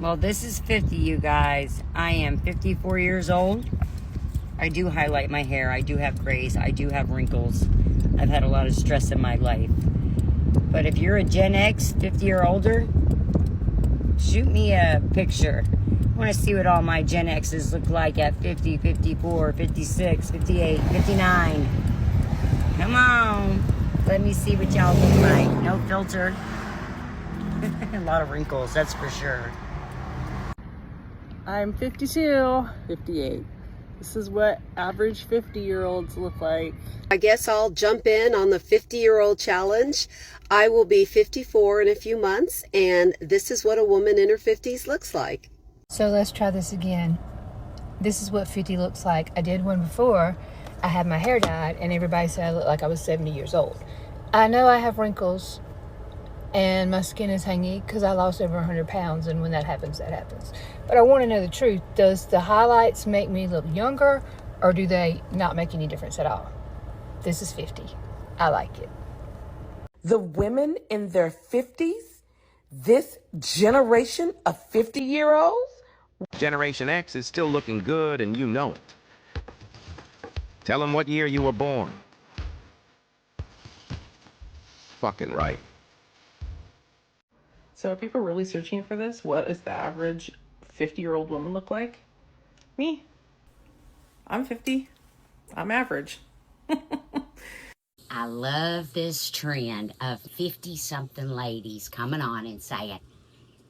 Well, this is 50, you guys. I am 54 years old. I do highlight my hair. I do have grays. I do have wrinkles. I've had a lot of stress in my life. But if you're a Gen X, 50 or older, shoot me a picture. I want to see what all my Gen X's look like at 50, 54, 56, 58, 59. Come on. Let me see what y'all look like. No filter. A lot of wrinkles, that's for sure. I'm 52, 58. This is what average 50-year-olds look like. I guess I'll jump in on the 50-year-old challenge. I will be 54 in a few months, and this is what a woman in her 50s looks like. So let's try this again. This is what 50 looks like. I did one before. I had my hair dyed, and everybody said I looked like I was 70 years old. I know I have wrinkles, and my skin is hangy because I lost over 100 pounds, and when that happens, that happens. But I want to know the truth. Does the highlights make me look younger, or do they not make any difference at all? This is 50. I like it. The women in their 50s, this generation of 50-year-olds, Generation X is still looking good, and you know it. Tell them what year you were born. Fucking right. So are people really searching for this? What does the average 50-year-old woman look like? Me. I'm 50. I'm average. I love this trend of 50-something ladies coming on and saying,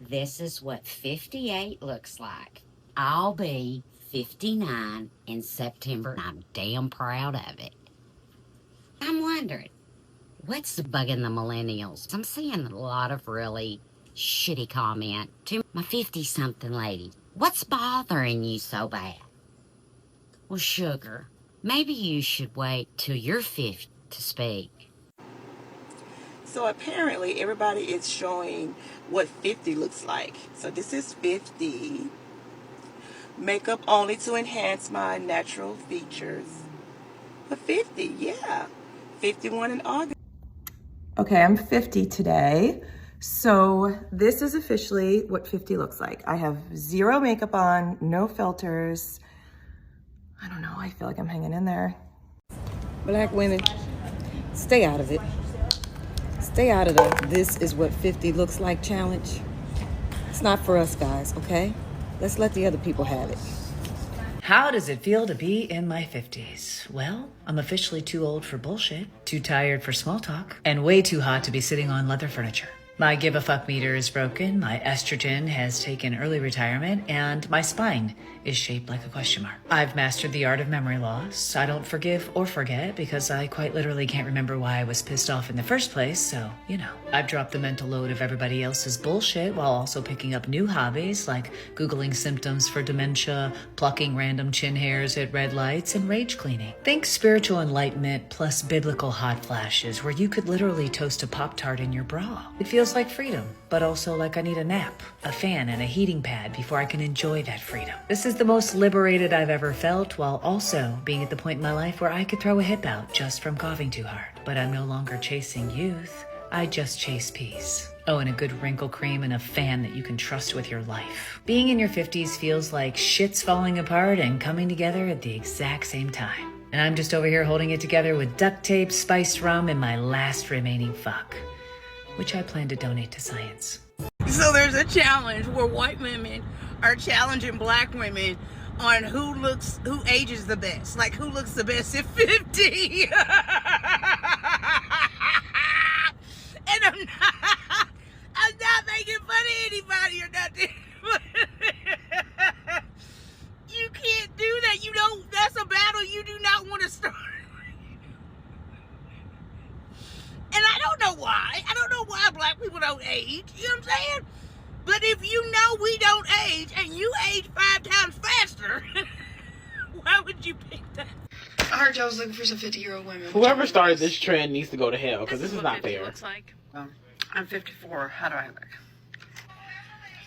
this is what 58 looks like. I'll be 59 in September, and I'm damn proud of it. I'm wondering, what's bugging the millennials? I'm seeing a lot of really shitty comment to my 50-something lady. What's bothering you so bad? Well, sugar, maybe you should wait till you're 50 to speak. So apparently everybody is showing what 50 looks like. So this is 50. Makeup only to enhance my natural features. But 50, yeah. 51 in August. Okay, I'm 50 today. So this is officially what 50 looks like. I have zero makeup on, no filters. I don't know, I feel like I'm hanging in there. Black women, stay out of it. Stay out of the this is what 50 looks like challenge. It's not for us guys, okay? Let's let the other people have it. How does it feel to be in my 50s? Well, I'm officially too old for bullshit, too tired for small talk, and way too hot to be sitting on leather furniture. My give a fuck meter is broken, my estrogen has taken early retirement, and my spine is shaped like a question mark. I've mastered the art of memory loss. I don't forgive or forget because I quite literally can't remember why I was pissed off in the first place, so, you know. I've dropped the mental load of everybody else's bullshit while also picking up new hobbies like Googling symptoms for dementia, plucking random chin hairs at red lights, and rage cleaning. Think spiritual enlightenment plus biblical hot flashes where you could literally toast a Pop-Tart in your bra. It feels like freedom, but also like I need a nap, a fan, and a heating pad before I can enjoy that freedom. This is the most liberated I've ever felt, while also being at the point in my life where I could throw a hip out just from coughing too hard. But I'm no longer chasing youth. I just chase peace. Oh, and a good wrinkle cream and a fan that you can trust with your life. Being in your 50s feels like shit's falling apart and coming together at the exact same time. And I'm just over here holding it together with duct tape, spiced rum, and my last remaining fuck, which I plan to donate to science. So there's a challenge where white women are challenging black women on who ages the best. Like who looks the best at 50. And I'm not making fun of anybody or nothing. You can't do that. You don't, that's a battle you do not want to start. And I don't know why. I don't know why black people don't age. You know what I'm saying? But if you know we don't age and you age 5 times faster, why would you pick that? I heard y'all was looking for some 50-year-old women. Whoever started this trend needs to go to hell because this is not fair. Looks like. I'm 54. How do I look?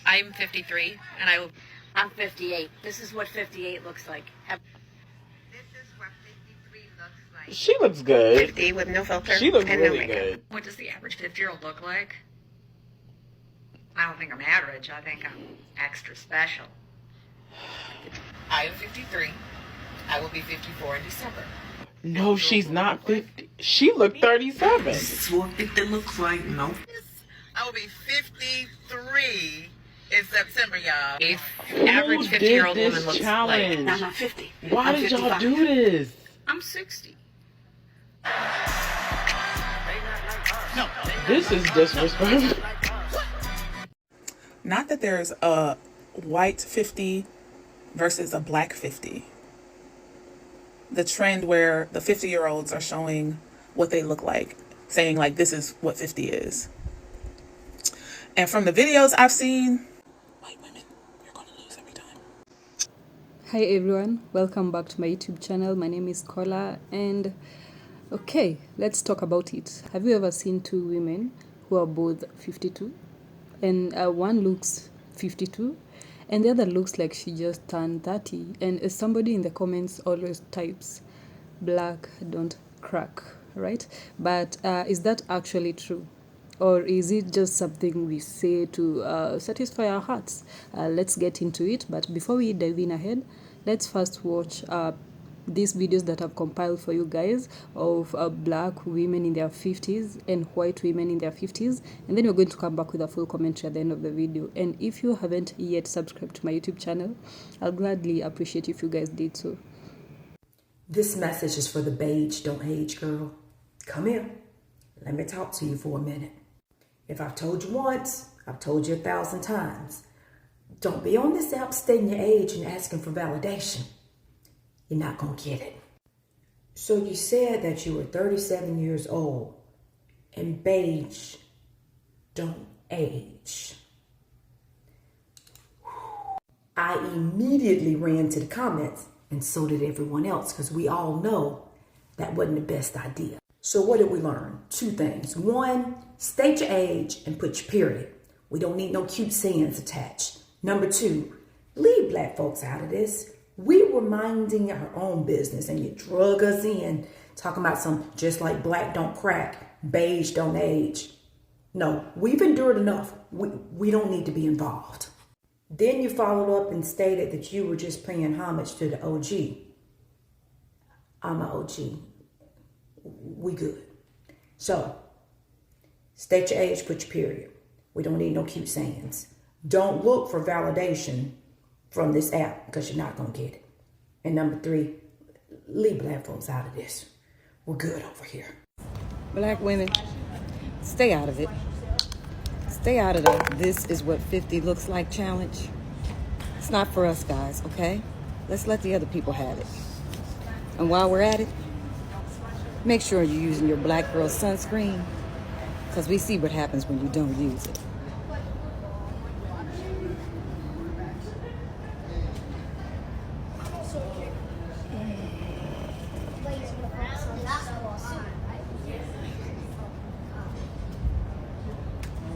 I'm 53, and I'm 58. This is what 58 looks like. This is what 53 looks like. She looks good. 50 with no filter. She looks and really no makeup. good. what does the average 50-year-old look like? I don't think I'm average. I think I'm extra special. I am 53. I will be 54 in December. No, she's not 50. She looked 37. This is what 50 looks like, no? I will be 53 in September, y'all. If average 50-year-old woman looks challenge? like... No, I'm not 50. Why I'm did 55. y'all do this? I'm 60. No. This is disrespectful. Not that there's a white 50 versus a black 50. The trend where the 50-year-olds are showing what they look like, saying like, this is what 50 is. And from the videos I've seen, white women, you're gonna lose every time. Hi everyone, welcome back to my YouTube channel. My name is Kola, and okay, let's talk about it. Have you ever seen two women who are both 52? And one looks 52 and the other looks like she just turned 30, and somebody in the comments always types black don't crack, right? But is that actually true, or is it just something we say to satisfy our hearts? Let's get into it, but before we dive in ahead, let's first watch these videos that I've compiled for you guys of black women in their 50s and white women in their 50s, and then we're going to come back with a full commentary at the end of the video. And if you haven't yet subscribed to my YouTube channel, I'll gladly appreciate if you guys did so. This message is for the beige don't age girl. Come here, let me talk to you for a minute. If I've told you once, I've told you 1,000 times. Don't be on this app stating your age and asking for validation. You're not gonna get it. So you said that you were 37 years old and beige don't age. I immediately ran to the comments, and so did everyone else, because we all know that wasn't the best idea. So what did we learn? Two things. One, state your age and put your period. We don't need no cute sayings attached. Number two, leave black folks out of this. We were minding our own business and you drug us in talking about some just like black don't crack, beige don't age. No, we've endured enough. We don't need to be involved. Then you followed up and stated that you were just paying homage to the OG. I'm an OG. We good. So, state your age, put your period. We don't need no cute sayings. Don't look for validation from this app, because you're not gonna get it. And number three, leave black folks out of this. We're good over here. Black women, stay out of it. Stay out of the "this is what 50 looks like" challenge. It's not for us guys, okay? Let's let the other people have it. And while we're at it, make sure you're using your black girl sunscreen, because we see what happens when you don't use it.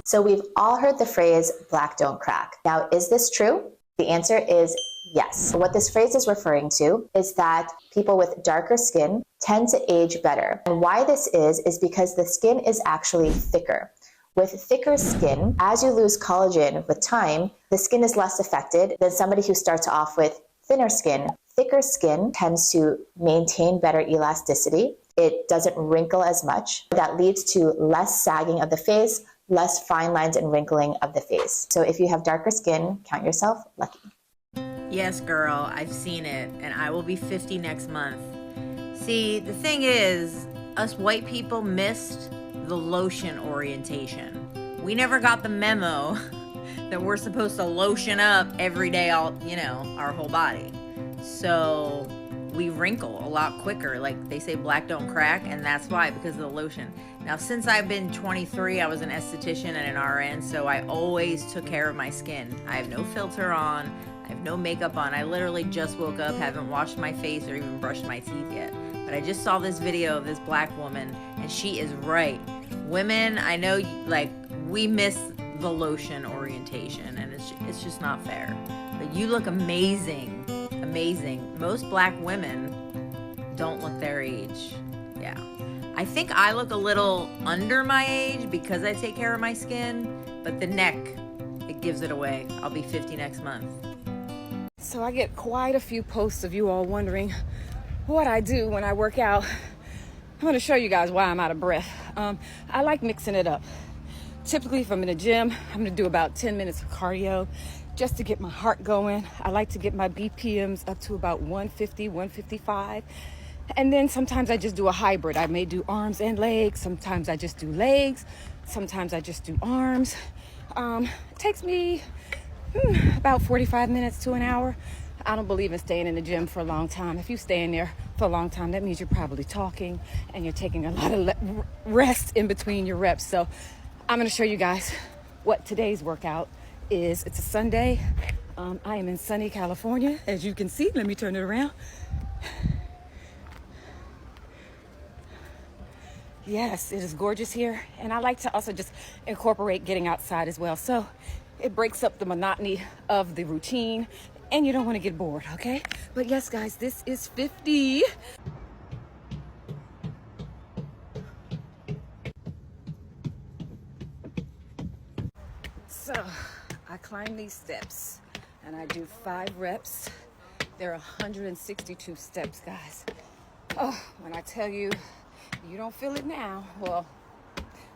So we've all heard the phrase black don't crack. Now, is this true? The answer is yes. What this phrase is referring to is that people with darker skin tend to age better. And why this is because the skin is actually thicker. With thicker skin, as you lose collagen with time, the skin is less affected than somebody who starts off with thinner skin. Thicker skin tends to maintain better elasticity. It doesn't wrinkle as much. That leads to less sagging of the face, less fine lines and wrinkling of the face. So if you have darker skin, count yourself lucky. Yes, girl, I've seen it, and I will be 50 next month. See, the thing is, us white people missed the lotion orientation. We never got the memo that we're supposed to lotion up every day, our whole body. So we wrinkle a lot quicker. Like they say black don't crack, and that's why, because of the lotion. Now, since I've been 23, I was an esthetician and an RN, so I always took care of my skin. I have no filter on, I have no makeup on. I literally just woke up, haven't washed my face or even brushed my teeth yet. But I just saw this video of this black woman, and she is right. Women, I know, like, we miss the lotion orientation, and it's just not fair. But you look amazing, amazing. Most black women don't look their age. Yeah. I think I look a little under my age because I take care of my skin, but the neck gives it away. I'll be 50 next month. So I get quite a few posts of you all wondering what I do when I work out. I'm going to show you guys why I'm out of breath. I like mixing it up. Typically, if I'm in a gym, I'm going to do about 10 minutes of cardio just to get my heart going. I like to get my BPMs up to about 150, 155. And then sometimes I just do a hybrid. I may do arms and legs. Sometimes I just do legs. Sometimes I just do arms. It takes me about 45 minutes to an hour. I don't believe in staying in the gym for a long time. If you stay in there for a long time, that means you're probably talking and you're taking a lot of rest in between your reps. So I'm going to show you guys what today's workout is. It's a Sunday. I am in sunny California, as you can see. Let me turn it around. Yes, it is gorgeous here. And I like to also just incorporate getting outside as well. So it breaks up the monotony of the routine and you don't want to get bored, okay? But yes, guys, this is 50. So I climb these steps and I do 5 reps. There are 162 steps, guys. Oh, when I tell you, you don't feel it now, well,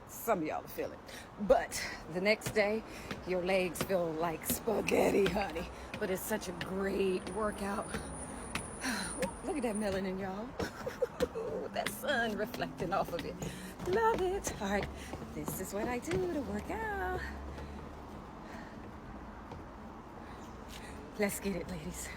some of y'all will feel it. But the next day, your legs feel like spaghetti, honey. But it's such a great workout. Look at that melanin, y'all. That sun reflecting off of it. Love it. All right, this is what I do to work out. Let's get it, ladies.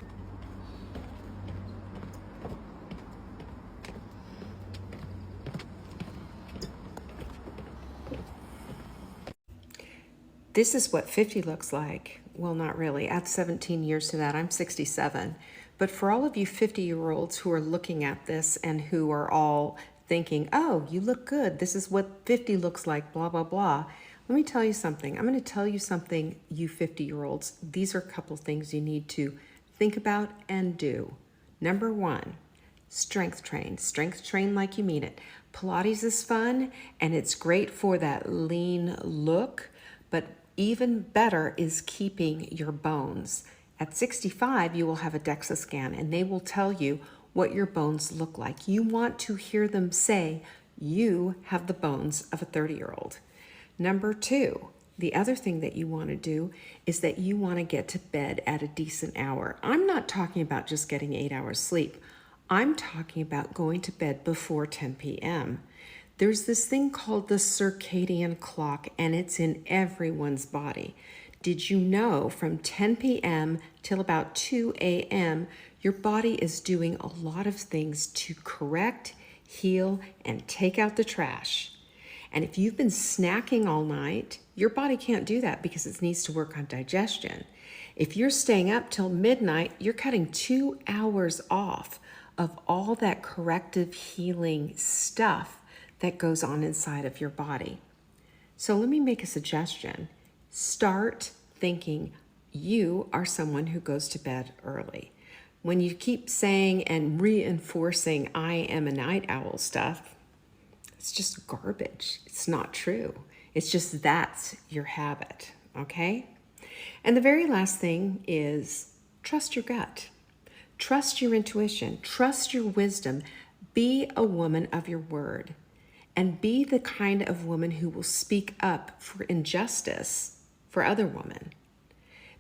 This is what 50 looks like. Well, not really. Add 17 years to that. I'm 67. But for all of you 50-year-olds who are looking at this and who are all thinking, oh, you look good. This is what 50 looks like, blah, blah, blah. Let me tell you something. I'm going to tell you something, you 50-year-olds. These are a couple things you need to think about and do. Number 1, strength train. Strength train like you mean it. Pilates is fun and it's great for that lean look, but even better is keeping your bones. At 65, you will have a DEXA scan and they will tell you what your bones look like. You want to hear them say, you have the bones of a 30-year-old. Number 2, the other thing that you want to do is that you want to get to bed at a decent hour. I'm not talking about just getting 8 hours sleep. I'm talking about going to bed before 10 p.m. There's this thing called the circadian clock, and it's in everyone's body. Did you know from 10 p.m. till about 2 a.m., your body is doing a lot of things to correct, heal, and take out the trash. And if you've been snacking all night, your body can't do that because it needs to work on digestion. If you're staying up till midnight, you're cutting 2 hours off of all that corrective healing stuff that goes on inside of your body. So let me make a suggestion. Start thinking you are someone who goes to bed early. When you keep saying and reinforcing I am a night owl stuff, it's just garbage. It's not true. It's just that's your habit, okay? And the very last thing is trust your gut. Trust your intuition. Trust your wisdom. Be a woman of your word. And be the kind of woman who will speak up for injustice for other women.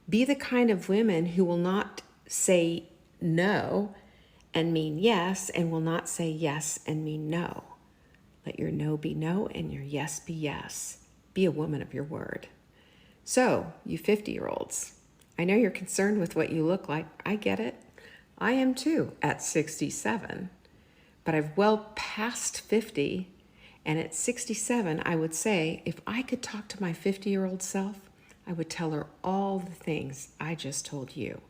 Be the kind of women who will not say no and mean yes, and will not say yes and mean no. Let your no be no and your yes be yes. Be a woman of your word. So, you 50-year-olds, I know you're concerned with what you look like. I get it. I am too at 67. But I've well past 50. And at 67, I would say, if I could talk to my 50-year-old self, I would tell her all the things I just told you.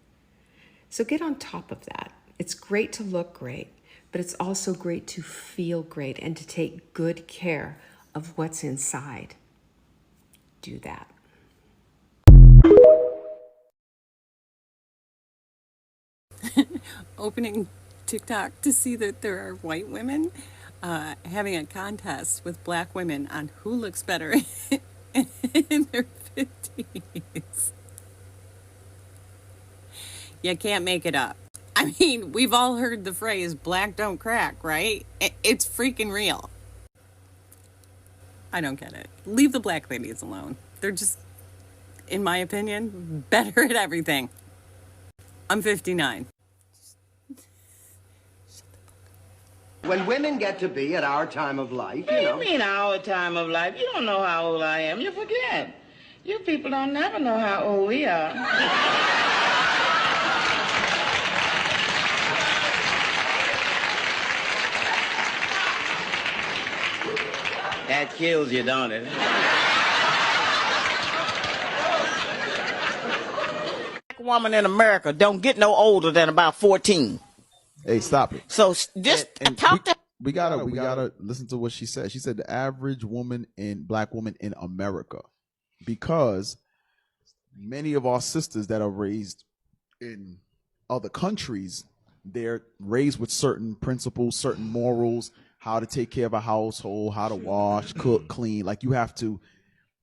So get on top of that. It's great to look great, but it's also great to feel great and to take good care of what's inside. Do that. Opening TikTok to see that there are white women having a contest with black women on who looks better in their 50s. You can't make it up. I mean, we've all heard the phrase black don't crack, right? It's freaking real. I don't get it. Leave the black ladies alone. They're just, in my opinion, better at everything. I'm 59. When women get to be at our time of life, What do you mean our time of life? You don't know how old I am. You forget. You people don't never know how old we are. That kills you, don't it? Black woman in America don't get no older than about 14. Hey, stop it. So just talk to. We gotta listen to what she said. She said the average black woman in America, because many of our sisters that are raised in other countries, they're raised with certain principles, certain morals, how to take care of a household, how to wash, cook, clean. Like, you have to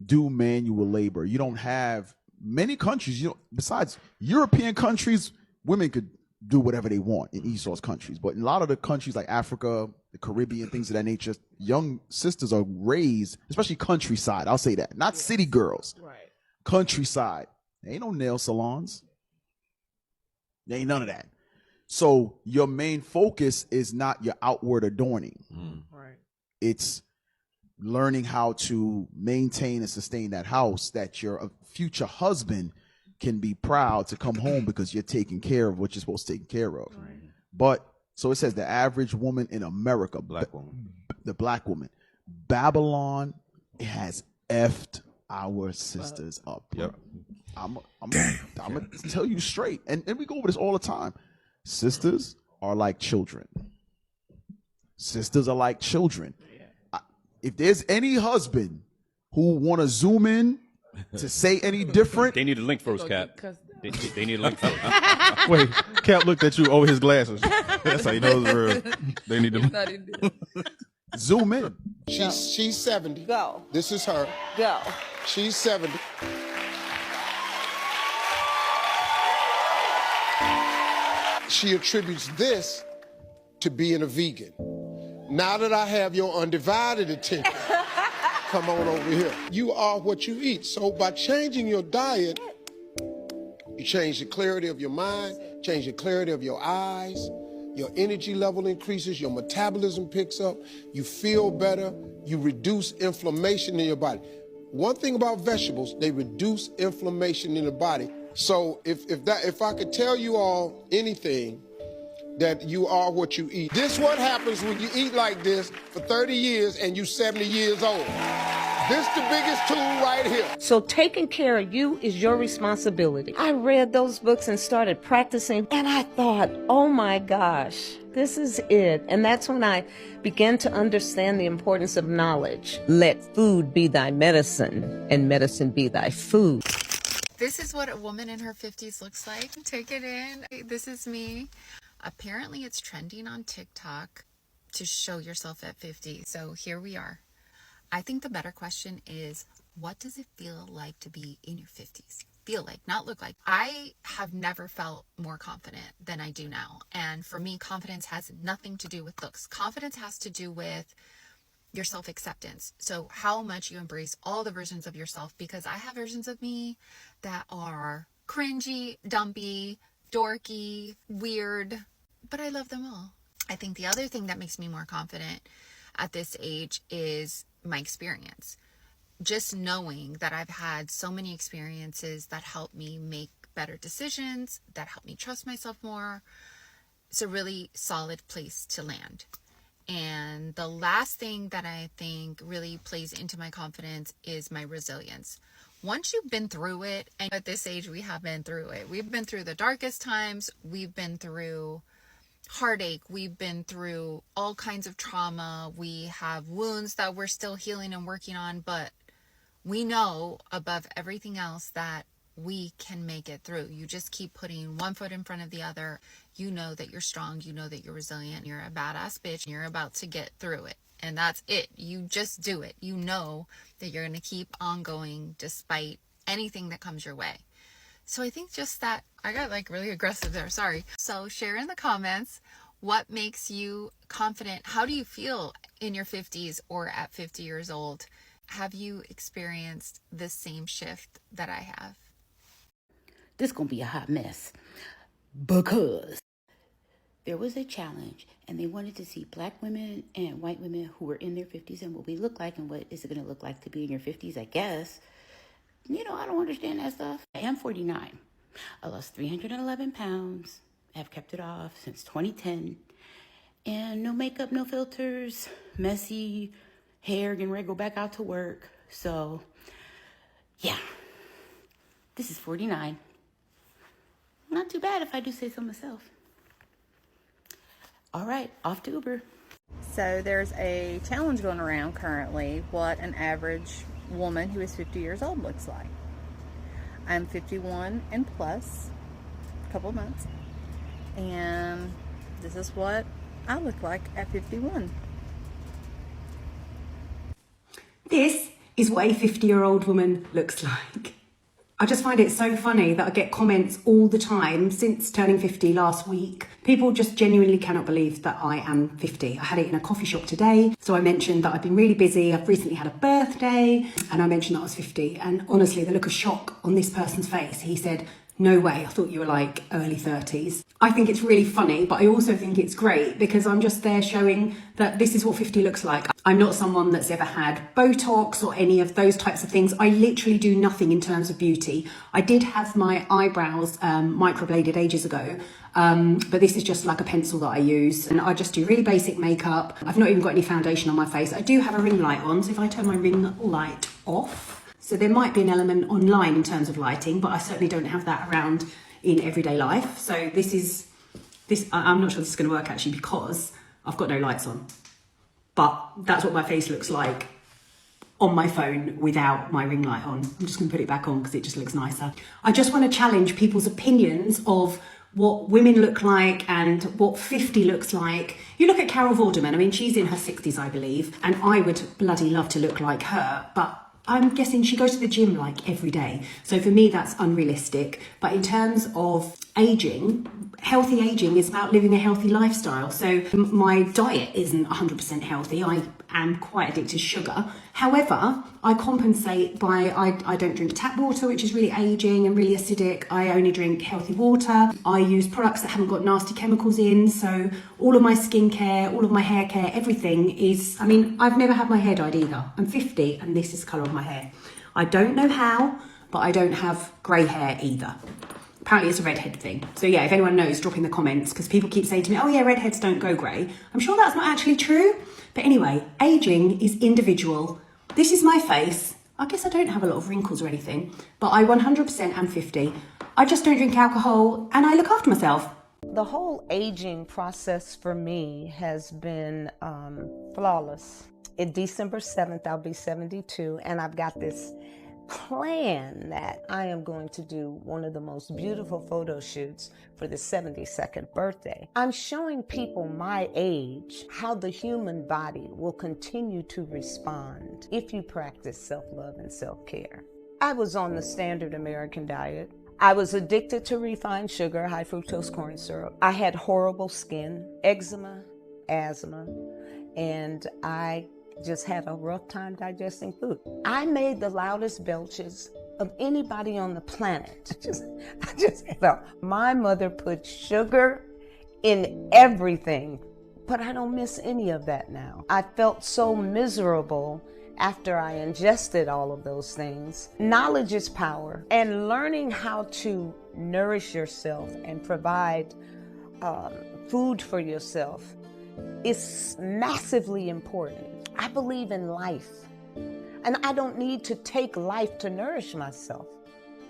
do manual labor. You don't have many countries, besides European countries, women could do whatever they want in each of those countries. But in a lot of the countries like Africa, the Caribbean, things of that nature, young sisters are raised, especially countryside. I'll say that. Not city girls. Right. Countryside. There ain't no nail salons. There ain't none of that. So your main focus is not your outward adorning. Right. It's learning how to maintain and sustain that house, that your future husband can be proud to come home because you're taking care of what you're supposed to take care of. Right. But so it says the average woman in America, the black woman, Babylon has effed our sisters up. Yep. I'm gonna tell you straight, and we go over this all the time. Sisters are like children. Sisters are like children. If there's any husband who want to zoom in to say any different, they need a link first, Cap. They need a link first. Wait, Cap looked at you over his glasses. That's how you know it's real. They need to zoom in. She's 70. Go. This is her. Go. She's 70. She attributes this to being a vegan. Now that I have your undivided attention, come on over here. You are what you eat. So by changing your diet, you change the clarity of your mind, change the clarity of your eyes, your energy level increases, your metabolism picks up, you feel better, you reduce inflammation in your body. One thing about vegetables, they reduce inflammation in the body. So if I could tell you all anything, that you are what you eat. This what happens when you eat like this for 30 years and you 70 years old. This the biggest tool right here. So taking care of you is your responsibility. I read those books and started practicing, and I thought, oh my gosh, this is it. And that's when I began to understand the importance of knowledge. Let food be thy medicine, and medicine be thy food. This is what a woman in her 50s looks like. Take it in. This is me. Apparently it's trending on TikTok to show yourself at 50. So here we are. I think the better question is, what does it feel like to be in your 50s? Feel like, not look like. I have never felt more confident than I do now. And for me, confidence has nothing to do with looks. Confidence has to do with your self-acceptance. So how much you embrace all the versions of yourself, because I have versions of me that are cringy, dumpy, dorky, weird, but I love them all. I think the other thing that makes me more confident at this age is my experience. Just knowing that I've had so many experiences that help me make better decisions, that help me trust myself more. It's a really solid place to land. And the last thing that I think really plays into my confidence is my resilience. Once you've been through it, and at this age we have been through it. We've been through the darkest times. We've been through heartache. We've been through all kinds of trauma. We have wounds that we're still healing and working on, but we know above everything else that we can make it through. You just keep putting one foot in front of the other. You know that you're strong. You know that you're resilient. You're a badass bitch. You're about to get through it. And that's it. You just do it. You know that you're going to keep on going despite anything that comes your way. So I think just that, I got like really aggressive there, sorry. So share in the comments what makes you confident. How do you feel in your 50s or at 50 years old? Have you experienced the same shift that I have? This gonna be a hot mess because there was a challenge and they wanted to see black women and white women who were in their 50s and what we look like and what is it going to look like to be in your 50s, I guess. You know, I don't understand that stuff. I am 49. I lost 311 pounds. I've kept it off since 2010. And no makeup, no filters, messy hair, getting ready to go back out to work. So, yeah, this is 49. Not too bad if I do say so myself. All right, off to Uber. So there's a challenge going around currently, what an average woman who is 50 years old looks like. I'm 51 and plus, a couple of months, and this is what I look like at 51. This is what a 50-year-old woman looks like. I just find it so funny that I get comments all the time since turning 50 last week. People just genuinely cannot believe that I am 50. I had it in a coffee shop today. So I mentioned that I've been really busy. I've recently had a birthday and I mentioned that I was 50. And honestly, the look of shock on this person's face, he said, "No way, I thought you were like early 30s. I think it's really funny, but I also think it's great because I'm just there showing that this is what 50 looks like. I'm not someone that's ever had Botox or any of those types of things. I literally do nothing in terms of beauty. I did have my eyebrows microbladed ages ago, but this is just like a pencil that I use. And I just do really basic makeup. I've not even got any foundation on my face. I do have a ring light on, so if I turn my ring light off, so there might be an element online in terms of lighting, but I certainly don't have that around in everyday life. So I'm not sure this is going to work actually because I've got no lights on. But that's what my face looks like on my phone without my ring light on. I'm just going to put it back on because it just looks nicer. I just want to challenge people's opinions of what women look like and what 50 looks like. You look at Carol Vorderman, I mean, she's in her 60s, I believe, and I would bloody love to look like her, but I'm guessing she goes to the gym like every day. So for me, that's unrealistic. But in terms of aging, healthy aging is about living a healthy lifestyle. So my diet isn't 100% healthy. I am quite addicted to sugar. However, I compensate by, I don't drink tap water, which is really aging and really acidic. I only drink healthy water. I use products that haven't got nasty chemicals in. So all of my skincare, all of my hair care, everything is, I mean, I've never had my hair dyed either. I'm 50 and this is the colour of my hair. I don't know how, but I don't have grey hair either. Apparently it's a redhead thing. So yeah, if anyone knows, drop in the comments, because people keep saying to me, oh yeah, redheads don't go grey. I'm sure that's not actually true. But anyway, aging is individual. This is my face. I guess I don't have a lot of wrinkles or anything, but I 100% am 50. I just don't drink alcohol and I look after myself. The whole aging process for me has been flawless. In December 7th, I'll be 72, and I've got this plan that I am going to do one of the most beautiful photo shoots for the 72nd birthday. I'm showing people my age how the human body will continue to respond if you practice self-love and self-care. I was on the standard American diet. I was addicted to refined sugar, high fructose corn syrup. I had horrible skin, eczema, asthma, and I just had a rough time digesting food. I made the loudest belches of anybody on the planet. I just felt my mother put sugar in everything, but I don't miss any of that now. I felt so miserable after I ingested all of those things. Knowledge is power, and learning how to nourish yourself and provide food for yourself is massively important. I believe in life, and I don't need to take life to nourish myself.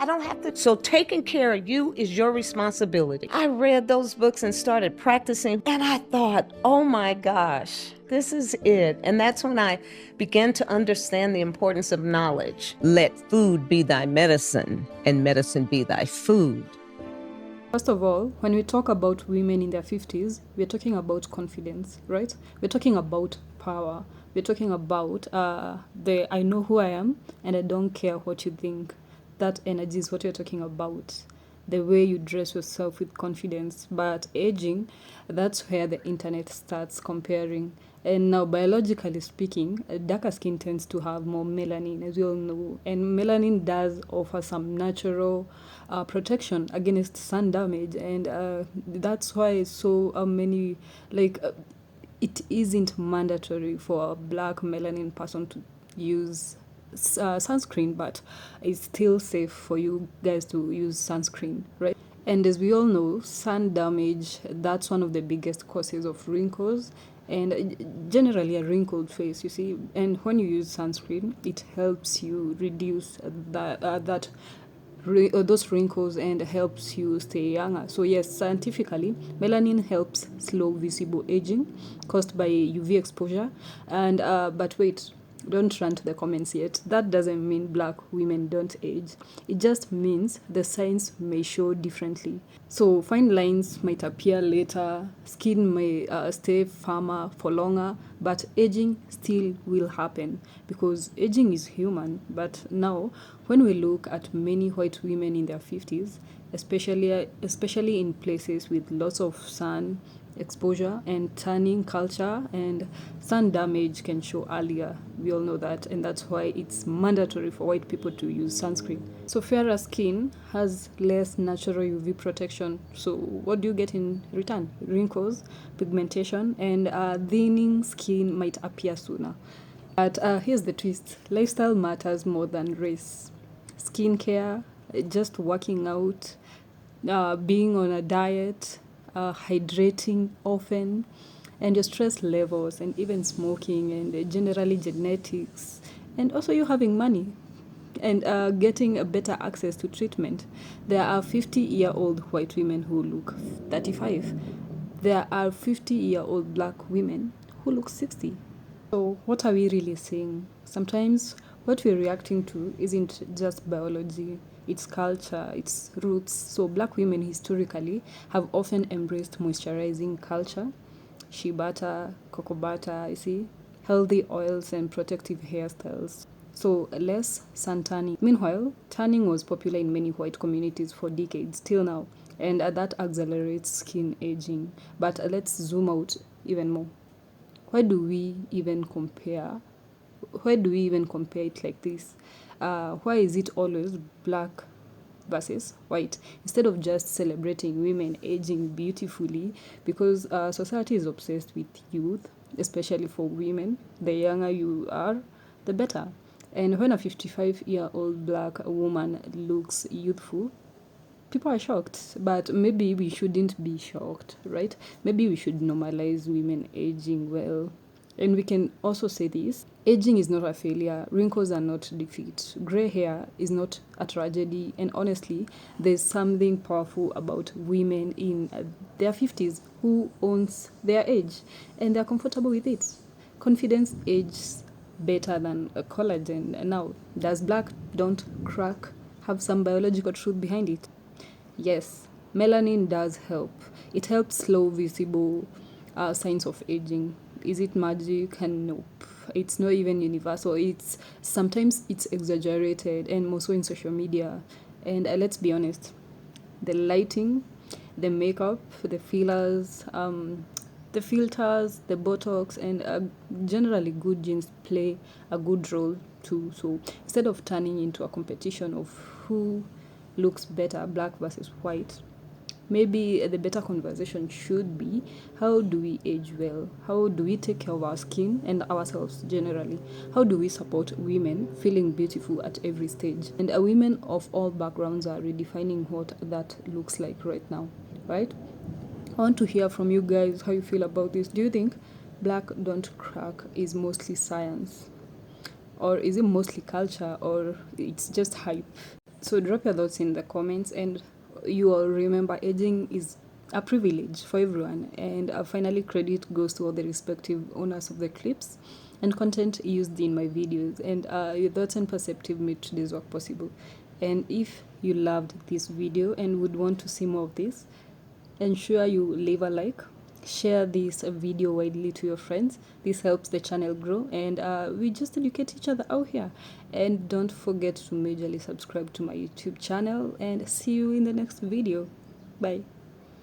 I don't have to. So taking care of you is your responsibility. I read those books and started practicing, and I thought, oh my gosh, this is it. And that's when I began to understand the importance of knowledge. Let food be thy medicine, and medicine be thy food. First of all, when we talk about women in their 50s, we're talking about confidence, right? We're talking about power. We're talking about I know who I am and I don't care what you think. that energy is what you're talking about. The way you dress yourself with confidence. But aging, that's where the internet starts comparing. And now, biologically speaking, darker skin tends to have more melanin, as we all know. And melanin does offer some natural protection against sun damage. And that's why so many, it isn't mandatory for a black melanin person to use sunscreen, but it's still safe for you guys to use sunscreen, right? And as we all know, sun damage, that's one of the biggest causes of wrinkles and generally a wrinkled face, you see. And when you use sunscreen, it helps you reduce those wrinkles and helps you stay younger. So yes, scientifically, melanin helps slow visible aging caused by UV exposure. And but wait, don't run to the comments yet. That doesn't mean black women don't age. It just means the signs may show differently. So fine lines might appear later, skin may stay firmer for longer, but aging still will happen because aging is human. But now, when we look at many white women in their 50s, especially in places with lots of sun exposure and tanning culture, and sun damage can show earlier. We all know that, and that's why it's mandatory for white people to use sunscreen. So fairer skin has less natural UV protection. So what do you get in return? Wrinkles, pigmentation, and thinning skin might appear sooner. But here's the twist. Lifestyle matters more than race. Skincare, just working out, being on a diet, hydrating often, and your stress levels, and even smoking, and generally genetics, and also you having money and getting a better access to treatment. There are 50-year-old white women who look 35. There are 50-year-old black women who look 60. So what are we really saying? Sometimes what we're reacting to isn't just biology, it's culture, it's roots. So black women historically have often embraced moisturizing culture, shea butter, cocoa butter, you see, healthy oils and protective hairstyles. So less sun tanning. Meanwhile, tanning was popular in many white communities for decades till now, and that accelerates skin aging. But let's zoom out even more. Why do we even compare? Why do we even compare it like this? Why is it always black versus white instead of just celebrating women aging beautifully? Because society is obsessed with youth, especially for women. The younger you are, the better. And when a 55-year-old black woman looks youthful, people are shocked. But maybe we shouldn't be shocked, right? Maybe we should normalize women aging well. And we can also say this: aging is not a failure, wrinkles are not defeat, gray hair is not a tragedy, and honestly, there's something powerful about women in their 50s who owns their age and they're comfortable with it. Confidence ages better than a collagen. Now, does black don't crack have some biological truth behind it? Yes, melanin does help. It helps slow visible signs of aging. Is it magic? And nope. It's not even universal. It's sometimes it's exaggerated, and more so in social media. And let's be honest, the lighting, the makeup, the fillers, the filters, the botox, and generally good genes play a good role too. So instead of turning into a competition of who looks better, black versus white, maybe the better conversation should be, how do we age well? How do we take care of our skin and ourselves generally? How do we support women feeling beautiful at every stage? And women of all backgrounds are redefining what that looks like right now, right? I want to hear from you guys how you feel about this. Do you think black don't crack is mostly science? Or is it mostly culture, or it's just hype? So drop your thoughts in the comments, and you all remember aging is a privilege for everyone. And finally, credit goes to all the respective owners of the clips and content used in my videos. And your thoughts and perspective made today's work possible. And if you loved this video and would want to see more of this, ensure you leave a like, share this video widely to your friends. This helps the channel grow, and we just educate each other out here. And don't forget to majorly subscribe to my YouTube channel, and see you in the next video. Bye.